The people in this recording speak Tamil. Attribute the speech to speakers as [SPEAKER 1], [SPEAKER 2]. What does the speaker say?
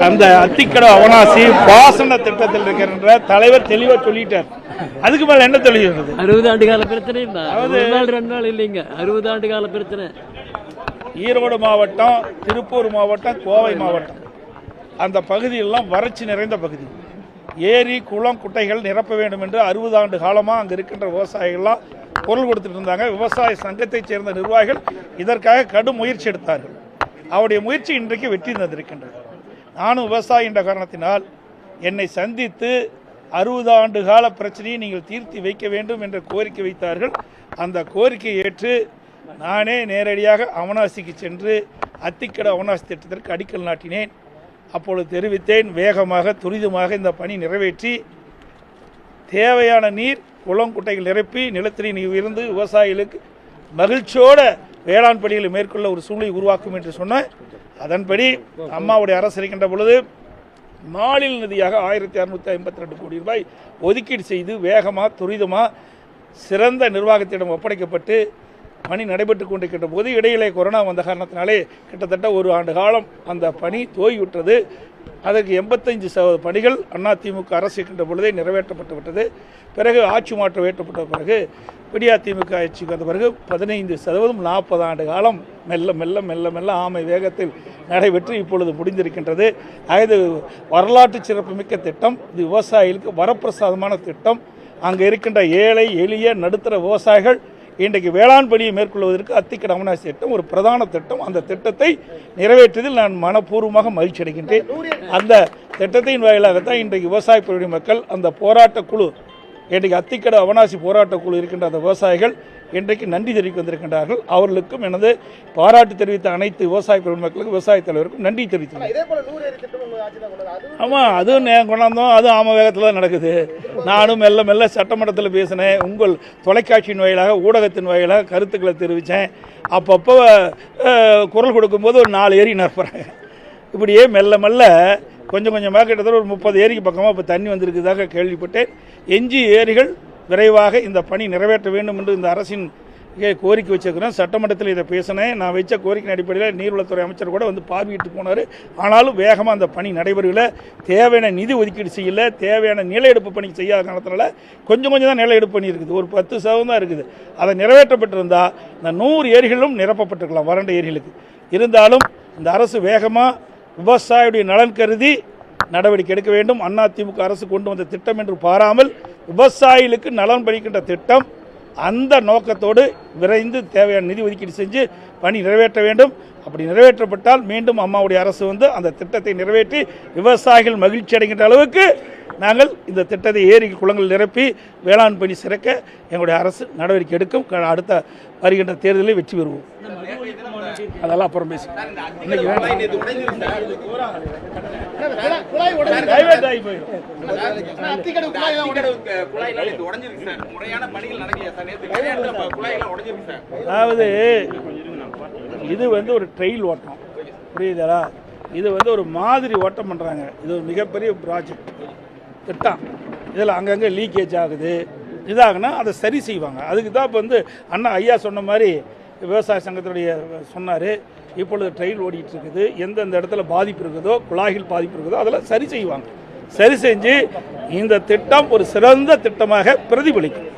[SPEAKER 1] அந்த அத்திக்கடவு அவனாசி பாசன திட்டத்தில் இருக்கின்ற தலைவர் தெளிவா சொல்லிட்டார். அதுக்கு மேல என்ன தெளிவுறது?
[SPEAKER 2] 60 ஆண்டு கால பிரச்சனை இல்ல, ஒரு நாள் 2 நாள் இல்லைங்க, 60 ஆண்டு கால பிரச்சனை.
[SPEAKER 1] ஈரோடு மாவட்டம், திருப்பூர் மாவட்டம், கோவை மாவட்டம் அந்த பகுதியெல்லாம் வறட்சி நிறைந்த பகுதி. ஏரி குளம் குட்டைகள் நிரப்ப வேண்டும் என்று 60 ஆண்டு காலமாக அங்கே இருக்கின்ற விவசாயிகள்லாம் குரல் கொடுத்துட்டு இருந்தாங்க. விவசாய சங்கத்தைச் சேர்ந்த நிர்வாகிகள் இதற்காக கடும் முயற்சி எடுத்தார்கள். அவருடைய முயற்சி இன்றைக்கு வெற்றி தந்திருக்கின்றது. நானும் விவசாயி என்ற காரணத்தினால் என்னை சந்தித்து 60 ஆண்டு கால பிரச்சனையை நீங்கள் தீர்த்து வைக்க வேண்டும் என்ற கோரிக்கை வைத்தார்கள். அந்த கோரிக்கையை ஏற்று நானே நேரடியாக அவனாசிக்கு சென்று அத்திக்கடவு அவனாசி திட்டத்திற்கு அடிக்கல் நாட்டினேன். அப்பொழுது தெரிவித்தேன், வேகமாக துரிதமாக இந்த பணி நிறைவேற்றி தேவையான நீர் குளங்குட்டைகள் நிரப்பி நிலத்தடி நீர் இருந்து விவசாயிகளுக்கு மகிழ்ச்சியோட வேளாண் பணிகளை மேற்கொள்ள ஒரு சூழ்நிலை உருவாக்கும் என்று சொன்னேன். அதன்படி அம்மாவுடைய அரசு இருக்கின்ற பொழுது மாநில நிதியாக 1652 கோடி ரூபாய் ஒதுக்கீடு செய்து வேகமாக துரிதமாக சிறந்த நிர்வாகத்திடம் ஒப்படைக்கப்பட்டு பணி நடைபெற்று கொண்டிருக்கின்ற போது இடையிலே கொரோனா வந்த காரணத்தினாலே கிட்டத்தட்ட 1 ஆண்டு காலம் அந்த பணி தோய்விட்டது. அதற்கு 85% பணிகள் அதிமுக அரசு இருக்கின்ற பொழுதே நிறைவேற்றப்பட்டு விட்டது. பிறகு ஆட்சி மாற்றம் ஏற்றப்பட்ட பிறகு அதிமுக ஆட்சிக்கு வந்த பிறகு 15% 40 ஆண்டு காலம் மெல்ல மெல்ல மெல்ல மெல்ல ஆமை வேகத்தில் நடைபெற்று இப்பொழுது முடிந்திருக்கின்றது. இது வரலாற்று சிறப்புமிக்க திட்டம். இது விவசாயிகளுக்கு வரப்பிரசாதமான திட்டம். அங்கே இருக்கின்ற ஏழை எளிய நடுத்தர விவசாயிகள் இன்றைக்கு வேளாண் பணியை மேற்கொள்வதற்கு அத்திக்கடவு அவனாசி திட்டம் ஒரு பிரதான திட்டம். அந்த திட்டத்தை நிறைவேற்றதில் நான் மனப்பூர்வமாக மகிழ்ச்சி அடைகின்றேன். அந்த திட்டத்தின் வாயிலாகத்தான் இன்றைக்கு விவசாய பகுதி மக்கள் அந்த போராட்ட குழு, இன்றைக்கு அத்திக்கடவு அவனாசி போராட்ட குழு இருக்கின்ற அந்த விவசாயிகள் இன்றைக்கு நன்றி தெரிவிக்க வந்திருக்கின்றார்கள். அவர்களுக்கும் எனது பாராட்டு தெரிவித்த அனைத்து விவசாய பெருமக்களுக்கும் விவசாய தலைவருக்கும் நன்றி தெரிவித்தேன். ஆமாம், அதுவும் கொண்டாந்தோம். அதுவும் ஆம வேகத்தில் தான் நடக்குது. நானும் மெல்ல மெல்ல சட்டமன்றத்தில் பேசினேன். உங்கள் தொலைக்காட்சியின் வாயிலாக ஊடகத்தின் வாயிலாக கருத்துக்களை தெரிவித்தேன். அப்பப்போ குரல் கொடுக்கும்போது ஒரு 4 ஏரி நிரப்புறாங்க. இப்படியே மெல்ல மெல்ல கொஞ்சம் கொஞ்சமாக கிட்டத்தட்ட ஒரு 30 ஏரிக்கு பக்கமாக இப்போ தண்ணி வந்திருக்குதாக கேள்விப்பட்டேன். எஞ்சி ஏரிகள் விரைவாக இந்த பணி நிறைவேற்ற வேண்டும் என்று இந்த அரசின் கோரிக்கை வச்சிருக்கிறேன். சட்டமன்றத்தில் இதை பேசினேன். நான் வச்ச கோரிக்கை அடிப்படையில் நீர்வளத்துறை அமைச்சர் கூட வந்து பார்வையிட்டு போனார். ஆனாலும் வேகமாக அந்த பணி நடைபெறவில்லை. தேவையான நிதி ஒதுக்கீடு செய்யல, தேவையான நில எடுப்பு பணி செய்யாத காரணத்தினால கொஞ்சம் தான் நில எடுப்பு பண்ணி இருக்குது. ஒரு 10% தான் இருக்குது. அதை நிறைவேற்றப்பட்டிருந்தால் இந்த 100 ஏரிகளும் நிரப்பப்பட்டிருக்கலாம் வறண்ட ஏரிகளுக்கு. இருந்தாலும் இந்த அரசு வேகமாக விவசாயியுடைய நலன் கருதி நடவடிக்கை எடுக்க வேண்டும். அதிமுக அரசு கொண்டு வந்த திட்டம் என்று பாராமல் விவசாயிகளுக்கு நலன் பளிக்கின்ற திட்டம், அந்த நோக்கத்தோடு விரைந்து தேவையான நிதி ஒதுக்கீடு செஞ்சு பணி நிறைவேற்ற வேண்டும். அப்படி நிறைவேற்றப்பட்டால் மீண்டும் அம்மாவுடைய அரசு வந்து அந்த திட்டத்தை நிறைவேற்றி விவசாயிகள் மகிழ்ச்சி அடைகின்ற அளவுக்கு நாங்கள் இந்த திட்டத்தை ஏரி குளங்கள் நிரப்பி வேளாண் பணி சிறக்க எங்களுடைய அரசு நடவடிக்கை எடுக்கும். அடுத்த வருகின்ற தேர்தலில் வெற்றி பெறுவோம். அதெல்லாம் அப்புறம் பேசி அதாவது இது வந்து ஒரு ட்ரெயில் ஓட்டம், புரியுதா? இது வந்து ஒரு மாதிரி ஓட்டம் பண்ணுறாங்க. இது ஒரு மிகப்பெரிய ப்ராஜெக்ட் திட்டம். இதில் அங்கங்கே லீக்கேஜ் ஆகுது. இதாகுனா அதை சரி செய்வாங்க. அதுக்கு தான் இப்போ வந்து அண்ணா ஐயா சொன்ன மாதிரி விவசாய சங்கத்தினுடைய சொன்னார். இப்பொழுது ட்ரெயில் ஓடிட்டு இருக்குது. எந்தெந்த இடத்துல பாதிப்பு இருக்குதோ, குழாய்கள் பாதிப்பு இருக்குதோ அதெல்லாம் சரி செய்வாங்க. சரி செஞ்சு இந்த திட்டம் ஒரு சிறந்த திட்டமாக பிரதிபலிக்கும்.